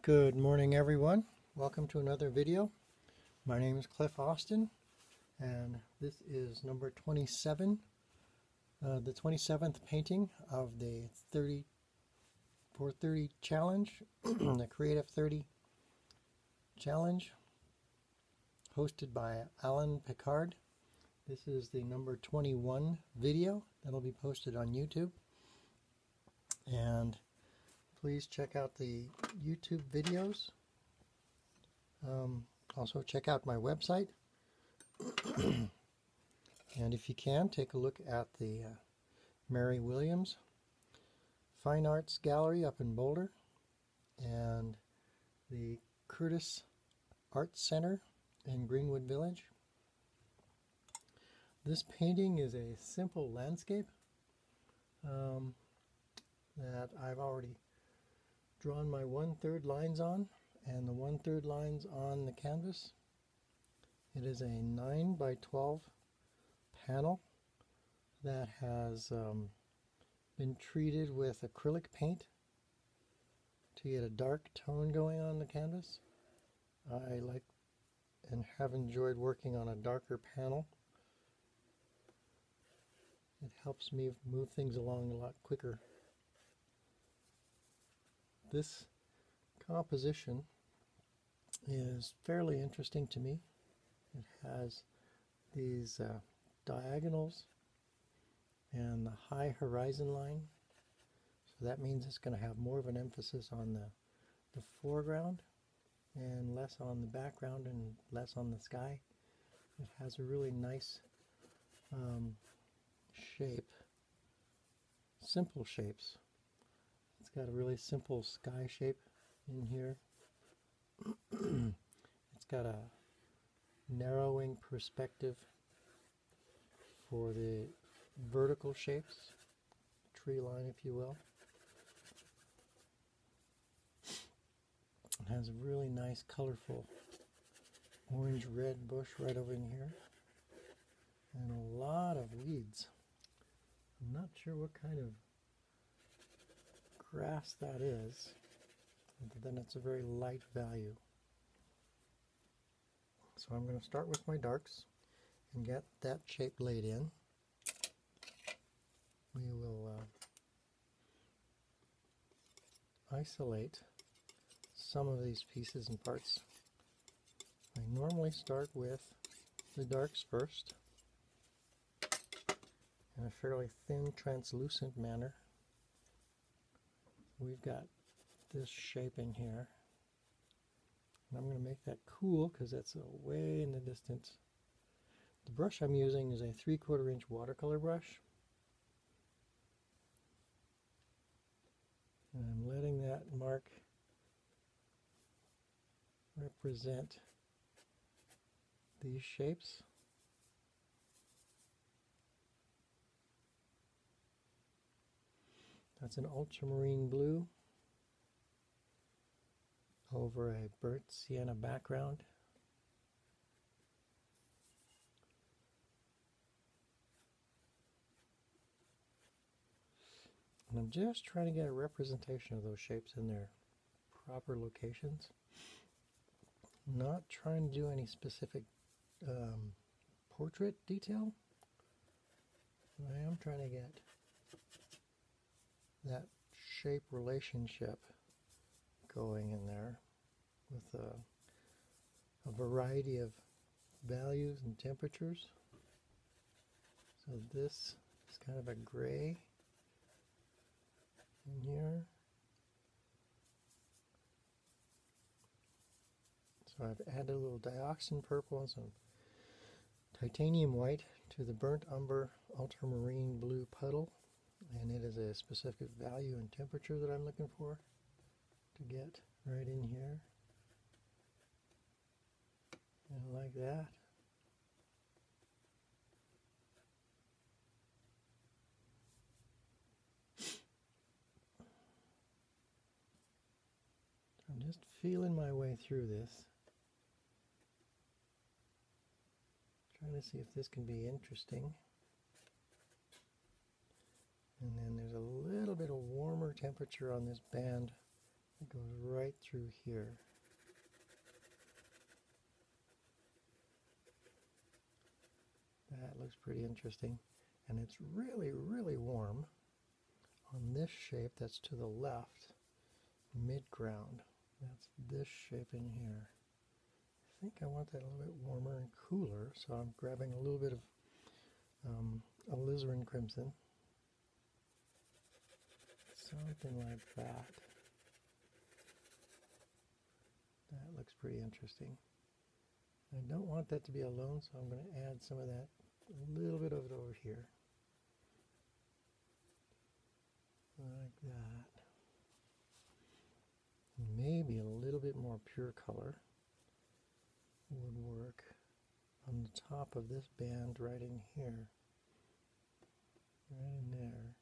Good morning, everyone. Welcome to another video. My name is Cliff Austin, and this is number 27, the 27th painting of the 430 challenge, the Creative 30 challenge, hosted by Alan Picard. This is the number 21 video that'll be posted on YouTube, and please check out the YouTube videos. Also check out my website. And if you can, take a look at the Mary Williams Fine Arts Gallery up in Boulder and the Curtis Arts Center in Greenwood Village. This painting is a simple landscape that I've already drawn my 1/3 lines on, and the 1/3 lines on the canvas. It is a 9 by 12 panel that has been treated with acrylic paint to get a dark tone going on the canvas. I like and have enjoyed working on a darker panel. It helps me move things along a lot quicker. This composition is fairly interesting to me. It has these diagonals and the high horizon line, so that means it's going to have more of an emphasis on the foreground and less on the background and less on the sky. It has a really nice shape, simple shapes. It's got a really simple sky shape in here. It's got a narrowing perspective for the vertical shapes, tree line if you will. It has a really nice colorful orange-red bush right over in here, and a lot of weeds. I'm not sure what kind of grass that is, but then it's a very light value. So I'm going to start with my darks and get that shape laid in. We will isolate some of these pieces and parts. I normally start with the darks first in a fairly thin, translucent manner. We've got this shaping here, and I'm going to make that cool because that's way in the distance. The brush I'm using is a 3/4 inch watercolor brush, and I'm letting that mark represent these shapes. That's an ultramarine blue over a burnt sienna background. And I'm just trying to get a representation of those shapes in their proper locations. Not trying to do any specific portrait detail. I am trying to get that shape relationship going in there with a variety of values and temperatures. So this is kind of a gray in here. So I've added a little dioxin purple and some titanium white to the burnt umber ultramarine blue puddle, and it is a specific value and temperature that I'm looking for to get right in here, and like that. I'm just feeling my way through this, trying to see if this can be interesting. And then there's a little bit of warmer temperature on this band It goes right through here. That looks pretty interesting. And it's really, really warm on this shape that's to the left, mid-ground. That's this shape in here. I think I want that a little bit warmer and cooler, so I'm grabbing a little bit of alizarin crimson. Something like that. That looks pretty interesting. I don't want that to be alone, so I'm going to add some of that, a little bit of it over here. Like that. Maybe a little bit more pure color would work on the top of this band right in here. Right in there.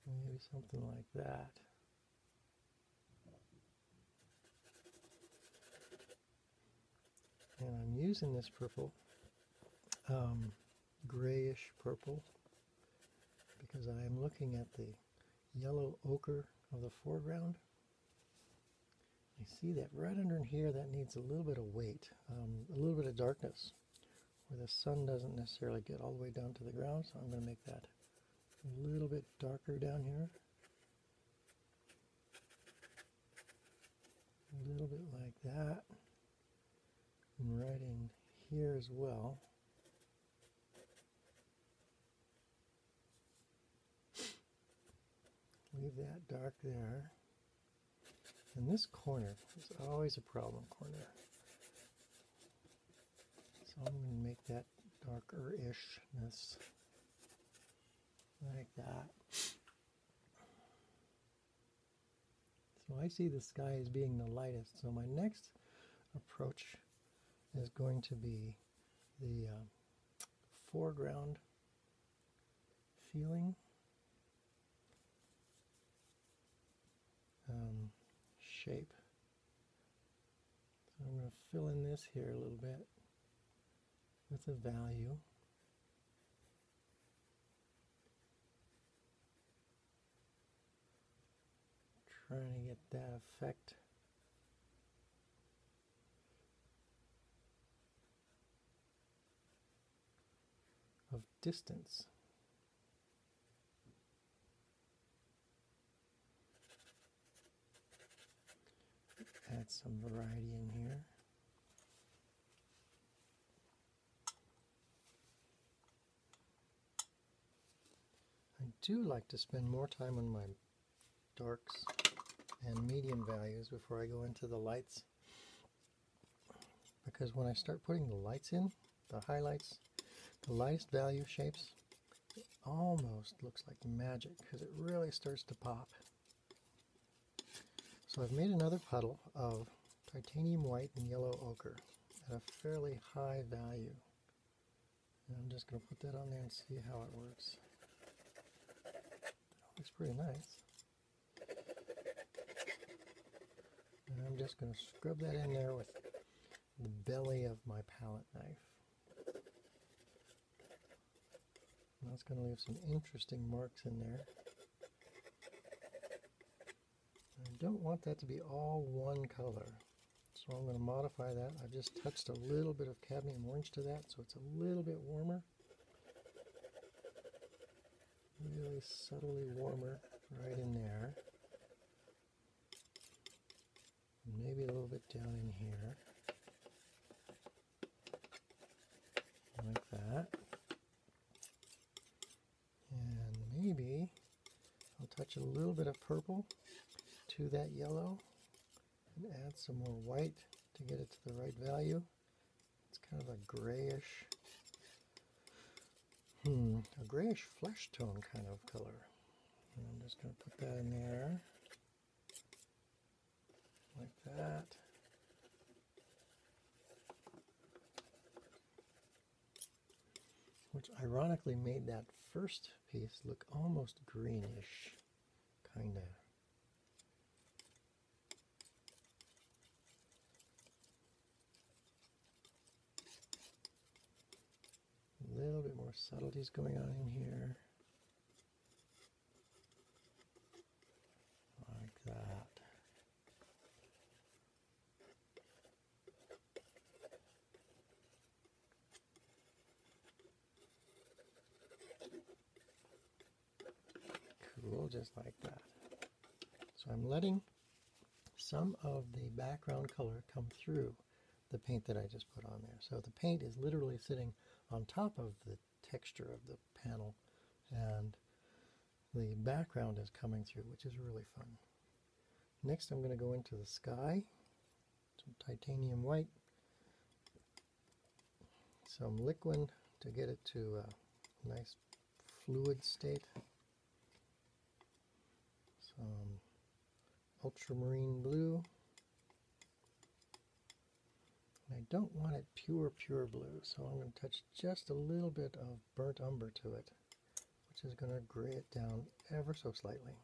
Maybe something like that. And I'm using this purple, grayish purple, because I am looking at the yellow ochre of the foreground. I see that right under here that needs a little bit of weight, a little bit of darkness, where the sun doesn't necessarily get all the way down to the ground, so I'm going to make that a little bit darker down here. A little bit like that. And right in here as well. Leave that dark there. And this corner is always a problem corner. So I'm going to make that darker-ishness like that. So I see the sky as being the lightest. So my next approach is going to be the foreground feeling. Shape. So I'm going to fill in this here a little bit with a value. Trying to get that effect. Of distance. Add some variety in here. I do like to spend more time on my darks and medium values before I go into the lights, because when I start putting the lights in, the highlights, the lightest value shapes, it almost looks like magic because it really starts to pop. So I've made another puddle of titanium white and yellow ochre at a fairly high value. And I'm just going to put that on there and see how it works. That looks pretty nice. And I'm just going to scrub that in there with the belly of my palette knife. And that's going to leave some interesting marks in there. I don't want that to be all one color, so I'm going to modify that. I've just touched a little bit of cadmium orange to that, so it's a little bit warmer. Really subtly warmer right in there. Maybe a little bit down in here. Like that. And maybe I'll touch a little bit of purple to that yellow and add some more white to get it to the right value. It's kind of a grayish flesh tone kind of color. And I'm just going to put that in there like that. Which ironically made that first piece look almost greenish, kind of. A little bit more subtleties going on in here. tool just like that. So I'm letting some of the background color come through the paint that I just put on there. So the paint is literally sitting on top of the texture of the panel, and the background is coming through, which is really fun. Next I'm going to go into the sky, some titanium white, some liquid to get it to a nice fluid state, some ultramarine blue. I don't want it pure blue, so I'm going to touch just a little bit of burnt umber to it, which is going to gray it down ever so slightly.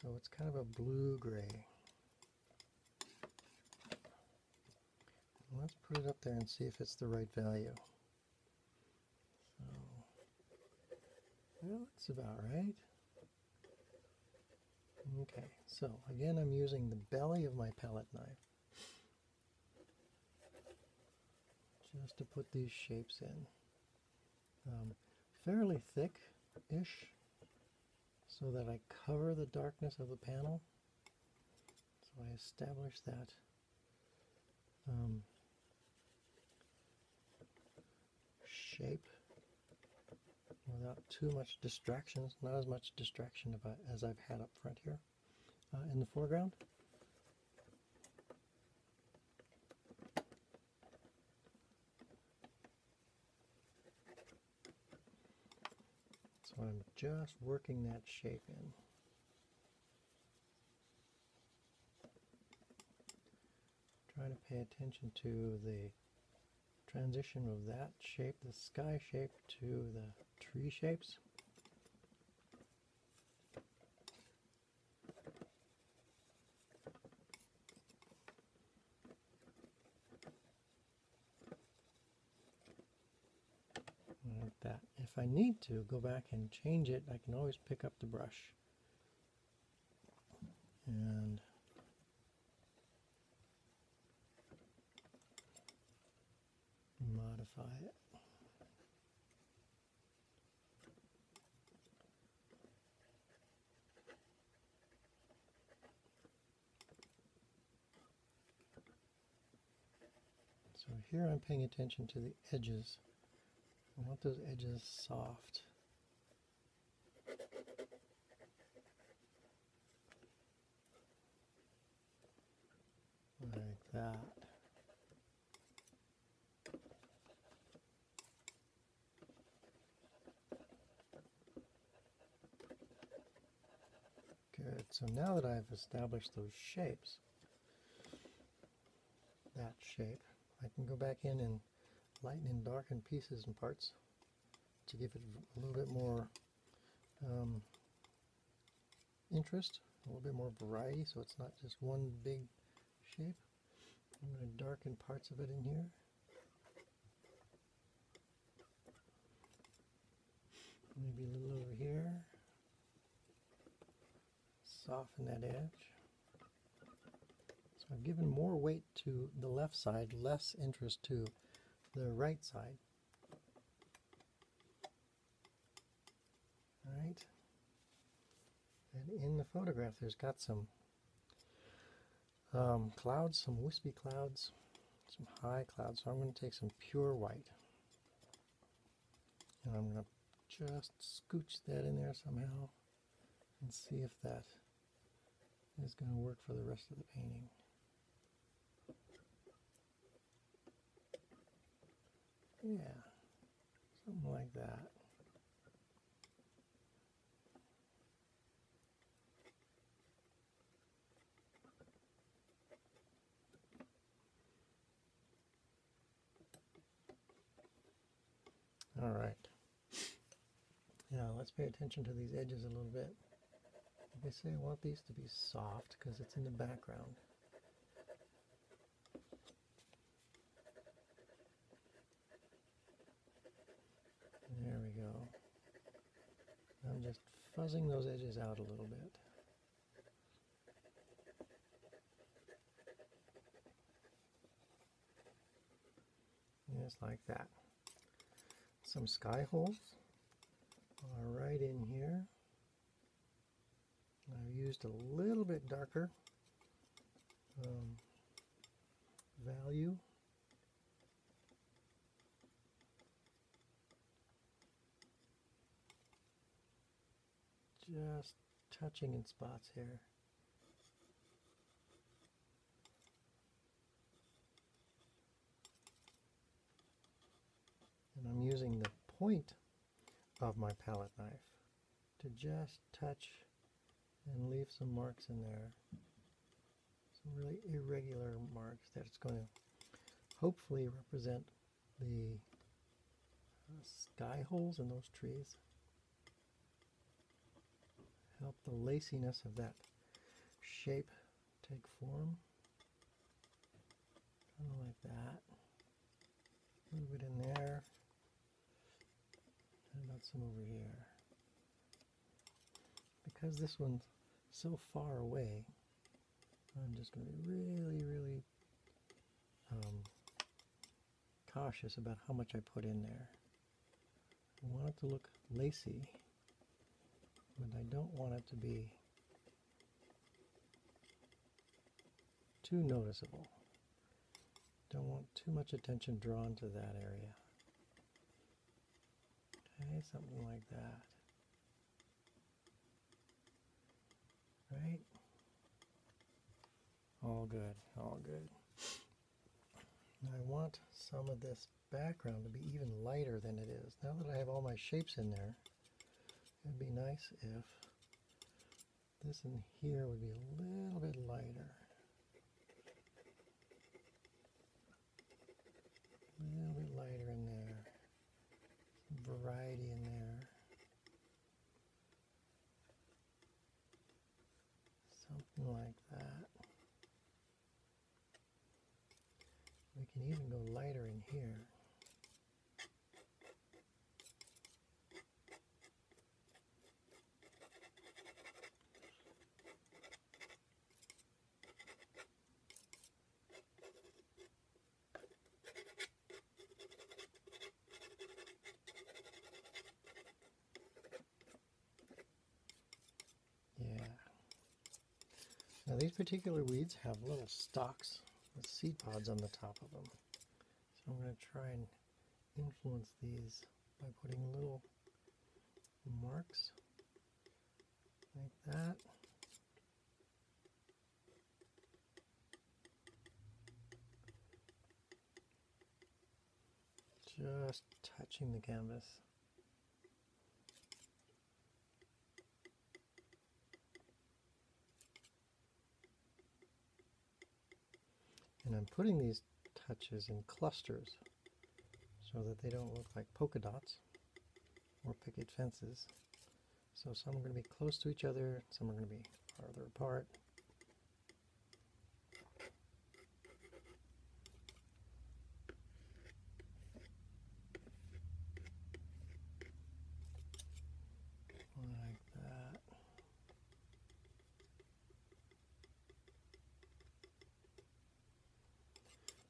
So it's kind of a blue-gray. Let's put it up there and see if it's the right value. So, well, that's about right. Okay, so again I'm using the belly of my palette knife just to put these shapes in. Fairly thick-ish, so that I cover the darkness of the panel. So I establish that shape without too much distractions, not as much distraction as I've had up front here in the foreground. So I'm just working that shape in. Trying to pay attention to the transition of that shape, the sky shape, to the tree shapes. Like that. If I need to go back and change it, I can always pick up the brush and modify it. So here I'm paying attention to the edges. I want those edges soft. Like that. Good. So now that I've established those shapes, that shape, I can go back in and lighten and darken pieces and parts to give it a little bit more interest, a little bit more variety, so it's not just one big shape. I'm going to darken parts of it in here. Maybe a little over here. Soften that edge. So I've given more weight to the left side, less interest to the right side. Alright. And in the photograph there's got some clouds, some wispy clouds, some high clouds. So I'm going to take some pure white. And I'm going to just scooch that in there somehow and see if that is going to work for the rest of the painting. Yeah, something like that. All right. Now let's pay attention to these edges a little bit. Like I say, I want these to be soft because it's in the background. There we go. I'm just fuzzing those edges out a little bit. Yeah, just like that. Some sky holes are right in here. I've used a little bit darker value. Just touching in spots here. And I'm using the point of my palette knife to just touch and leave some marks in there. Some really irregular marks that it's going to hopefully represent the sky holes in those trees. Help the laciness of that shape take form. Kind of like that. A little bit in there. And about some over here. Because this one's so far away, I'm just going to be really cautious about how much I put in there. I want it to look lacy, but I don't want it to be too noticeable. Don't want too much attention drawn to that area. Okay, something like that. Right? All good, all good. Now I want some of this background to be even lighter than it is. Now that I have all my shapes in there, it'd be nice if this in here would be a little bit lighter. A little bit lighter in there. Some variety in there. Something like that. We can even go lighter in here. Yeah. Now these particular weeds have little stalks with seed pods on the top of them. So I'm going to try and influence these by putting little marks like that. Just touching the canvas. And I'm putting these touches in clusters so that they don't look like polka dots or picket fences. So some are going to be close to each other, some are going to be farther apart. Like that.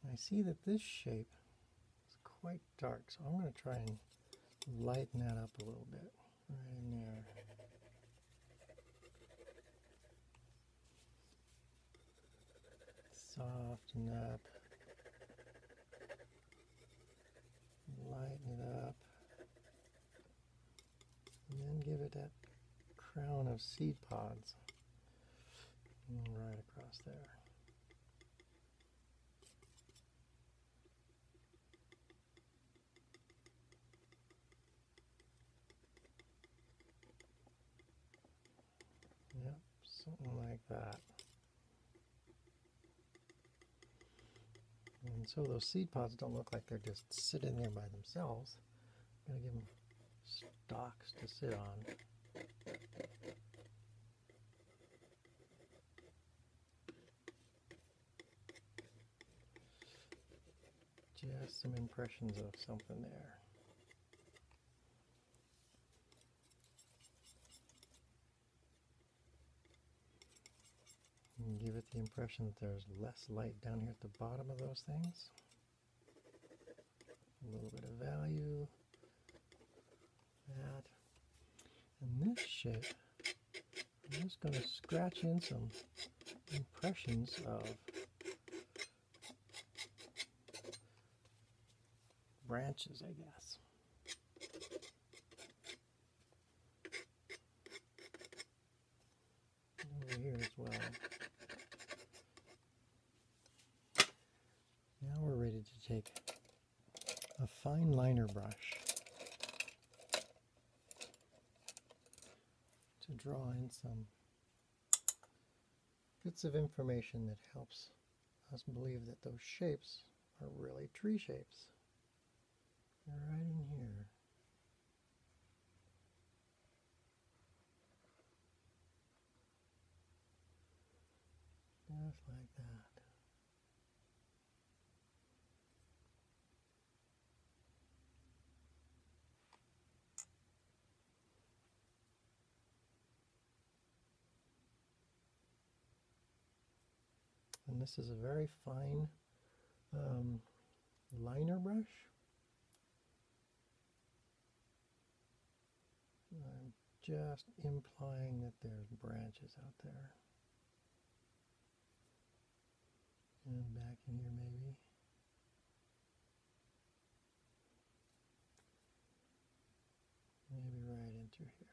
I see that this shape is quite dark, so I'm going to try and lighten that up a little bit right in there. Soften up, lighten it up, and then give it that crown of seed pods right across there. Yep, something like that. And so those seed pods don't look like they're just sitting there by themselves. I'm going to give them stalks to sit on. Just some impressions of something there. And give it the impression that there's less light down here at the bottom of those things. A little bit of value. That. And this shape, I'm just going to scratch in some impressions of branches, I guess. Over here as well. Now we're ready to take a fine liner brush to draw in some bits of information that helps us believe that those shapes are really tree shapes. They're right in here. Just like that. And this is a very fine liner brush. I'm just implying that there's branches out there. And back in here maybe. Maybe right into here.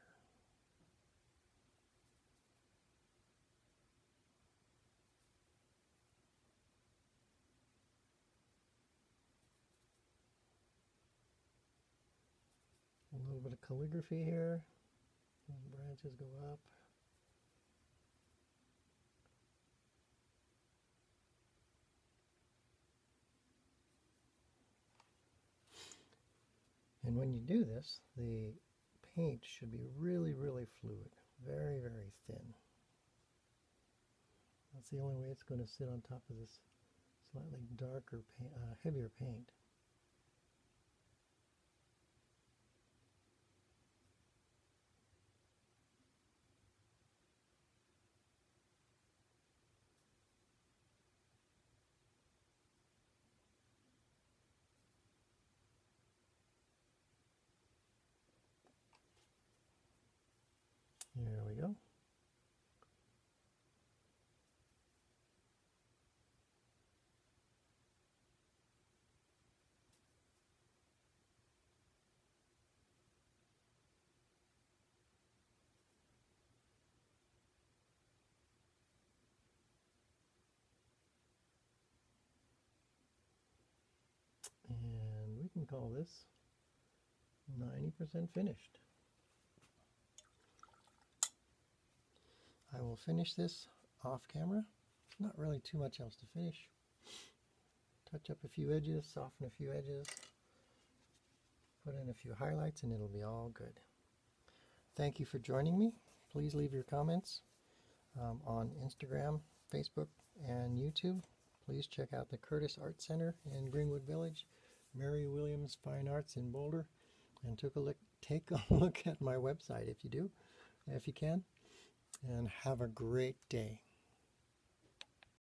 A little bit of calligraphy here. Those branches go up. And when you do this, the paint should be really, really fluid. Very, very thin. That's the only way it's going to sit on top of this slightly darker, heavier paint. There we go. And we can call this 90% finished. I will finish this off camera. Not really too much else to finish. Touch up a few edges, soften a few edges, put in a few highlights, and it'll be all good. Thank you for joining me. Please leave your comments on Instagram, Facebook, and YouTube. Please check out the Curtis Art Center in Greenwood Village, Mary Williams Fine Arts in Boulder, and take a look at my website if you can. And have a great day.